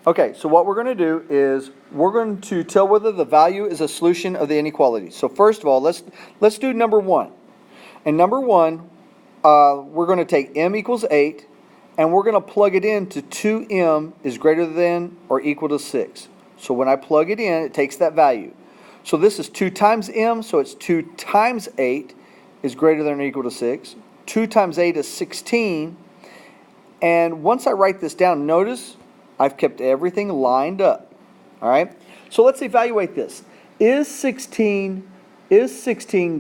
Okay, so what we're going to do is we're going to tell whether the value is a solution of the inequality. So first of all, let's do number 1. And number 1, we're going to take m equals 8, and we're going to plug it into 2m is greater than or equal to 6. So when I plug it in, it takes that value. So this is 2 times m, so it's 2 times 8 is greater than or equal to 6. 2 times 8 is 16. And once I write this down, notice I've kept everything lined up. All right? So let's evaluate this. Is 16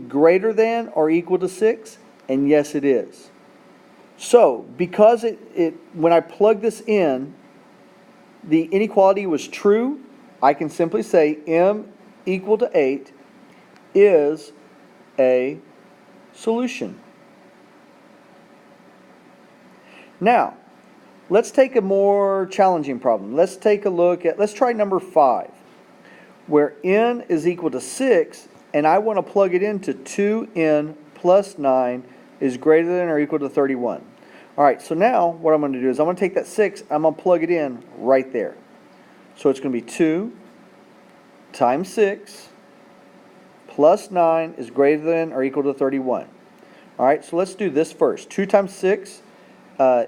greater than or equal to 6? And yes, it is. So because when I plug this in, the inequality was true, I can simply say m equal to 8 is a solution. Now, let's take a more challenging problem. Let's try number 5, where n is equal to 6, and I want to plug it into 2n plus 9 is greater than or equal to 31. All right, so now what I'm going to do is I'm going to take that 6, I'm going to plug it in right there. So it's going to be 2 times 6 plus 9 is greater than or equal to 31. All right, so let's do this first. 2 times 6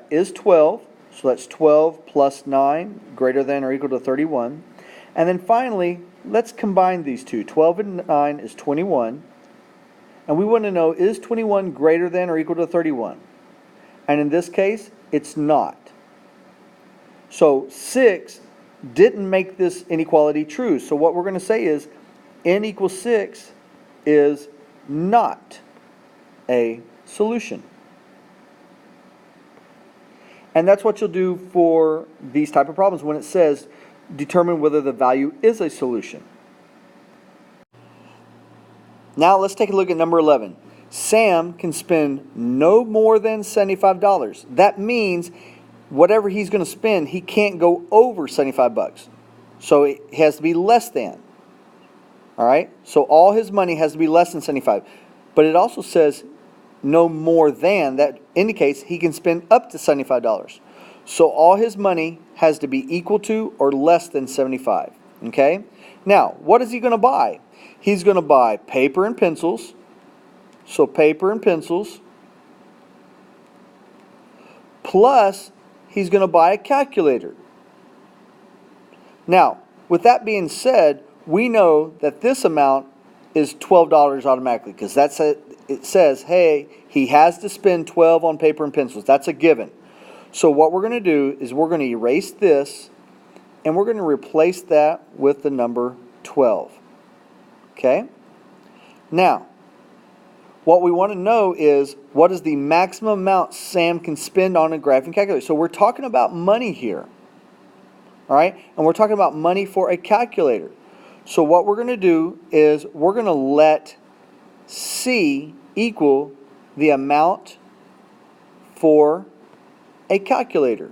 is 12. So that's 12 plus 9 greater than or equal to 31. And then finally, let's combine these two. 12 and 9 is 21. And we want to know, is 21 greater than or equal to 31? And in this case, it's not. So 6 didn't make this inequality true. So what we're going to say is n equals 6 is not a solution. And that's what you'll do for these type of problems when it says determine whether the value is a solution. Now let's take a look at number 11. Sam can spend no more than $75. That means whatever he's going to spend, he can't go over 75 bucks. So it has to be less than. All right? So all his money has to be less than 75. But it also says no more than. That indicates he can spend up to $75. So all his money has to be equal to or less than 75. Okay? Now, what is he going to buy? He's going to buy paper and pencils. So paper and pencils. Plus, he's going to buy a calculator. Now, with that being said, we know that this amount is $12 automatically because it says, hey, he has to spend 12 on paper and pencils. That's a given. So what we're going to do is we're going to erase this and we're going to replace that with the number 12. Okay? Now, what we want to know is what is the maximum amount Sam can spend on a graphing calculator. So we're talking about money here. All right? And we're talking about money for a calculator. So what we're going to do is we're going to let C equal the amount for a calculator.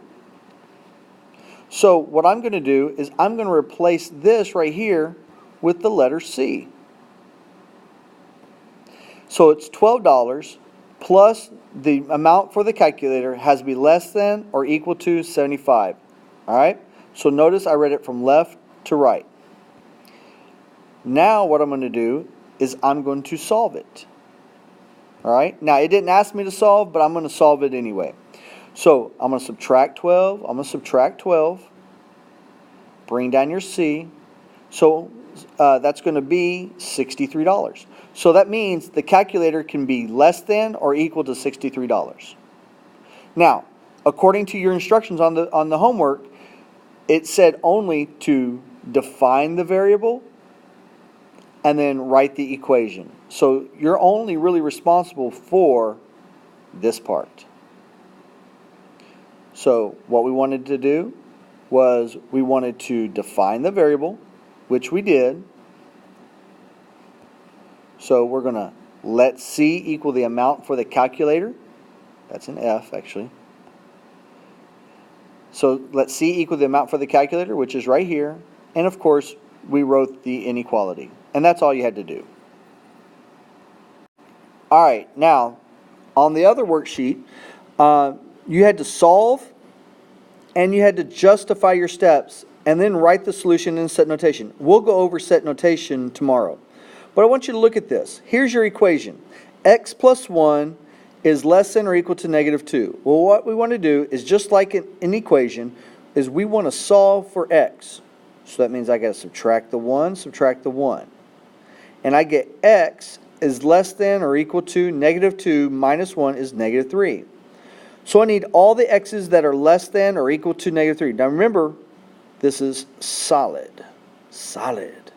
So what I'm going to do is I'm going to replace this right here with the letter C. So it's $12 plus the amount for the calculator has to be less than or equal to 75. All right? So notice I read it from left to right. Now what I'm going to do is I'm going to solve it. All right? Now it didn't ask me to solve, but I'm going to solve it anyway. So I'm going to subtract 12. I'm going to subtract 12. Bring down your C. So that's going to be $63. So that means the calculator can be less than or equal to $63. Now, according to your instructions on the homework, it said only to define the variable and then write the equation. So you're only really responsible for this part. So what we wanted to do was we wanted to define the variable, which we did. So we're going to let C equal the amount for the calculator. That's an F, actually. So let C equal the amount for the calculator, which is right here. And of course, we wrote the inequality. And that's all you had to do. All right, now, on the other worksheet, you had to solve and you had to justify your steps and then write the solution in set notation. We'll go over set notation tomorrow. But I want you to look at this. Here's your equation. X plus 1 is less than or equal to negative 2. Well, what we want to do is just like an equation, is we want to solve for x. So that means I got to subtract the 1, subtract the 1. And I get x is less than or equal to negative 2 minus 1 is negative 3. So I need all the x's that are less than or equal to negative 3. Now remember, this is solid. Solid.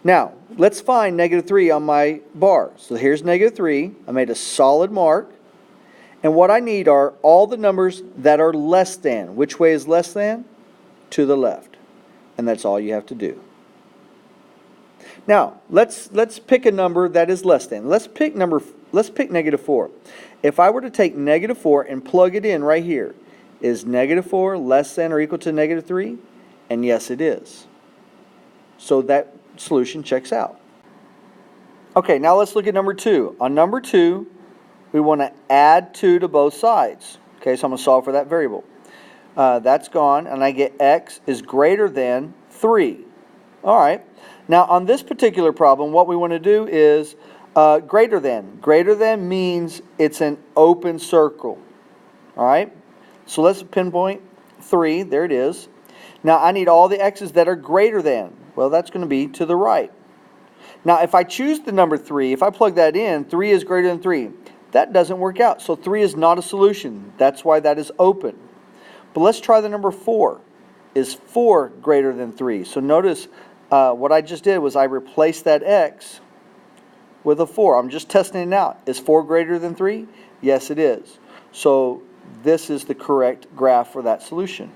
Now, let's find negative 3 on my bar. So here's negative 3. I made a solid mark. And what I need are all the numbers that are less than. Which way is less than? To the left. And that's all you have to do. Now, let's pick a number that is less than. Let's pick negative 4. If I were to take negative 4 and plug it in right here, is negative 4 less than or equal to negative 3? And yes, it is. So that solution checks out. Okay, now let's look at number 2. On number 2, we want to add 2 to both sides. Okay, so I'm going to solve for that variable. That's gone, and I get x is greater than 3. All right. Now, on this particular problem, what we want to do is greater than. Greater than means it's an open circle. All right. So let's pinpoint 3. There it is. Now, I need all the x's that are greater than. Well, that's going to be to the right. Now, if I choose the number 3, if I plug that in, 3 is greater than 3. That doesn't work out. So 3 is not a solution. That's why that is open. But let's try the number 4. Is 4 greater than 3? So notice what I just did was I replaced that x with a 4. I'm just testing it out. Is 4 greater than 3? Yes, it is. So this is the correct graph for that solution.